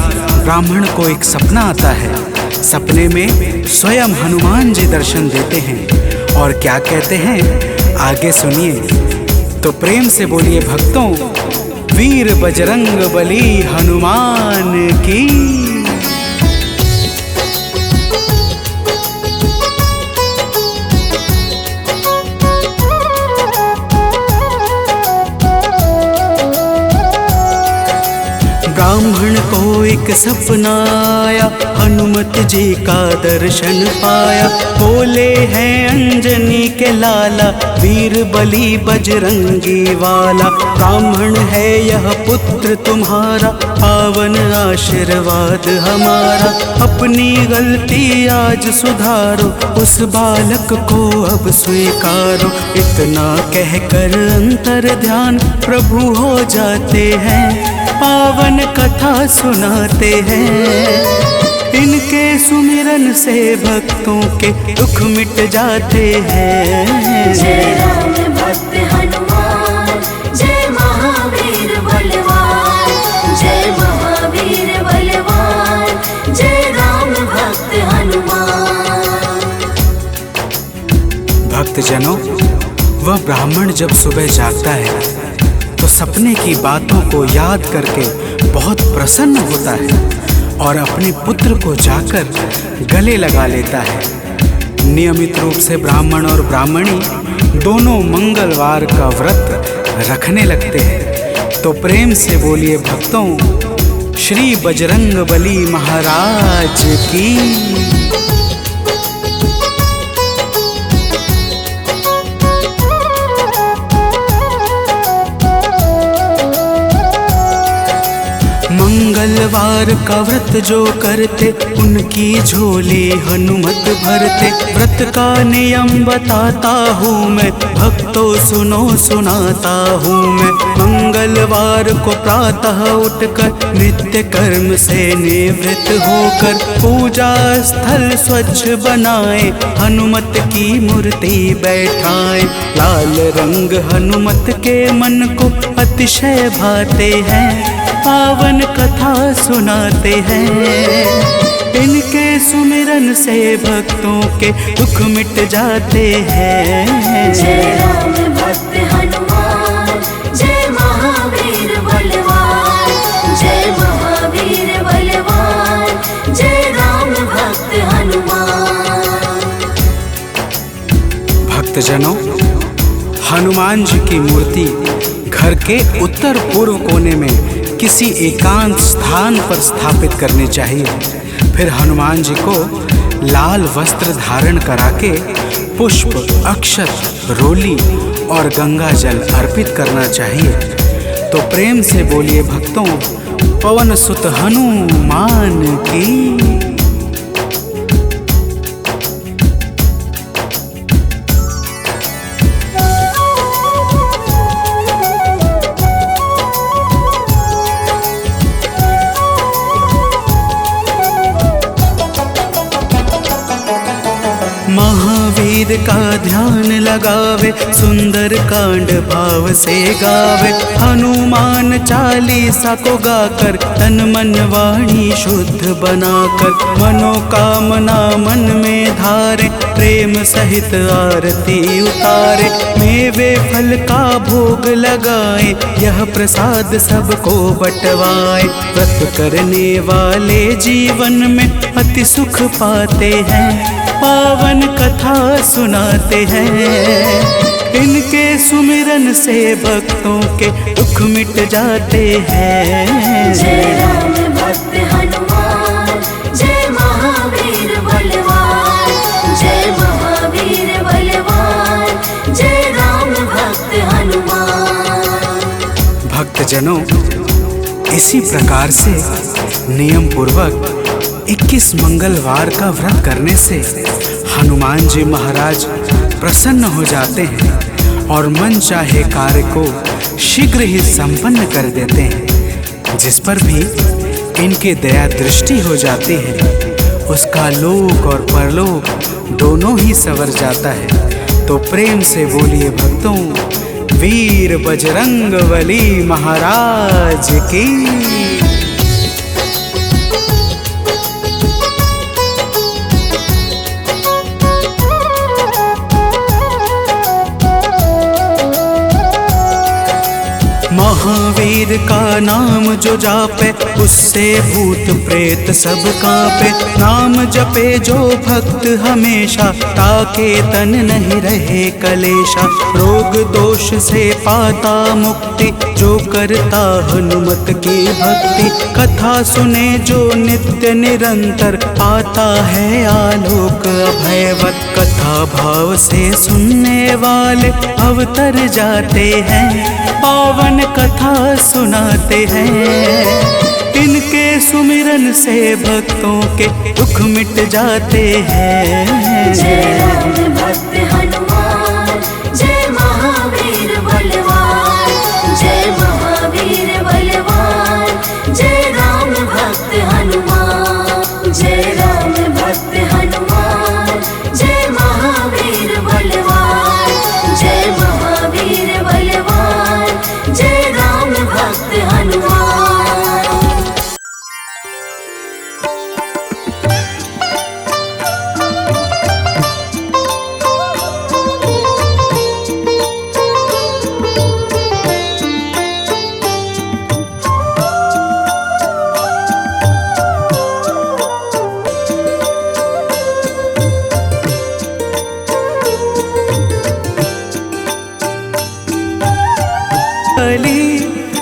ब्राह्मण को एक सपना आता है। सपने में स्वयं हनुमान जी दर्शन देते हैं और क्या कहते हैं आगे सुनिए। तो प्रेम से बोलिए भक्तों, वीर बजरंग बली हनुमान की। ब्राह्मण को एक सपना आया, हनुमत जी का दर्शन पाया। बोले हैं अंजनी के लाला, वीर बली बजरंगी वाला। ब्राह्मण है यह पुत्र तुम्हारा, पावन आशीर्वाद हमारा। अपनी गलती आज सुधारो, उस बालक को अब स्वीकारो। इतना कहकर अंतर ध्यान प्रभु हो जाते हैं, पावन कथा सुनाते हैं। इनके सुमिरन से भक्तों के दुख मिट जाते हैं। जय राम भक्त हनुमान, जय महावीर बलवान, जय महावीर बलवान, जय राम भक्त हनुमान। भक्तजनों, वह ब्राह्मण जब सुबह जागता है तो सपने की बातों को याद करके बहुत प्रसन्न होता है और अपने पुत्र को जाकर गले लगा लेता है। नियमित रूप से ब्राह्मण और ब्राह्मणी दोनों मंगलवार का व्रत रखने लगते हैं। तो प्रेम से बोलिए भक्तों, श्री बजरंगबली महाराज की। मंगलवार का व्रत जो करते उनकी झोली हनुमत भरते। व्रत का नियम बताता हूँ मैं, भक्तों सुनो सुनाता हूँ मैं। मंगलवार को प्रातः उठकर नित्य कर्म से निवृत्त होकर पूजा स्थल स्वच्छ बनाए, हनुमत की मूर्ति बैठाए। लाल रंग हनुमत के मन को अतिशय भाते हैं, पावन कथा सुनाते हैं। इनके सुमिरन से भक्तों के दुख मिट जाते हैं। जय राम भक्त हनुमान, जय महावीर बलवान, जय महावीर बलवान, जय राम भक्त हनुमान। भक्तजनों, हनुमान जी की मूर्ति घर के उत्तर पूर्व कोने में किसी एकांत स्थान पर स्थापित करनी चाहिए। फिर हनुमान जी को लाल वस्त्र धारण करा के पुष्प, अक्षत, रोली और गंगा जल अर्पित करना चाहिए। तो प्रेम से बोलिए भक्तों, पवन सुत हनुमान की। महावीर का ध्यान लगावे, सुंदर कांड भाव से गावे। हनुमान चालीसा को गाकर तन मन वाणी शुद्ध बनाकर, मनोकामना मन में धारे, प्रेम सहित आरती उतारे। मेवे फल का भोग लगाए, यह प्रसाद सबको बंटवाए। व्रत करने वाले जीवन में अति सुख पाते हैं, पावन कथा सुनाते हैं। इनके सुमिरन से भक्तों के दुख मिट जाते हैं। जय राम भक्त हनुमान, जय महावीर बलवान, जय महावीर बलवान, जय राम भक्त हनुमान। भक्तजनों, इसी प्रकार से नियम पूर्वक 21 मंगलवार का व्रत करने से हनुमान जी महाराज प्रसन्न हो जाते हैं और मन चाहे कार्य को शीघ्र ही संपन्न कर देते हैं। जिस पर भी इनके दया दृष्टि हो जाती है, उसका लोक और परलोक दोनों ही संवर जाता है। तो प्रेम से बोलिए भक्तों, वीर बजरंगबली महाराज की। महावीर का नाम जो जापे, उससे भूत प्रेत सब कांपे। नाम जपे जो भक्त हमेशा, ताके तन नहीं रहे कलेशा। रोग दोष से पाता मुक्ति, जो करता हनुमत की भक्ति। कथा सुने जो नित्य निरंतर, पाता है आलोक अभयवत। कथा भाव से सुनने वाले अवतर जाते हैं, पावन कथा सुनाते हैं। इनके सुमिरन से भक्तों के दुख मिट जाते हैं। जय राम भक्त हनुमान, जय महावीर बलवान, जय महावीर बलवान, जय राम भक्त हनुमान, जय राम भक्त हनुमान, जय महावीर बलवान, जय महावीर बलवान, जय राम भक्त हनुमान।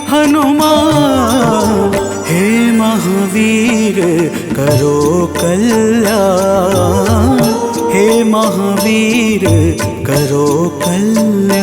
हनुमान हे महावीर करो कल्याण, हे महावीर करो कल्याण।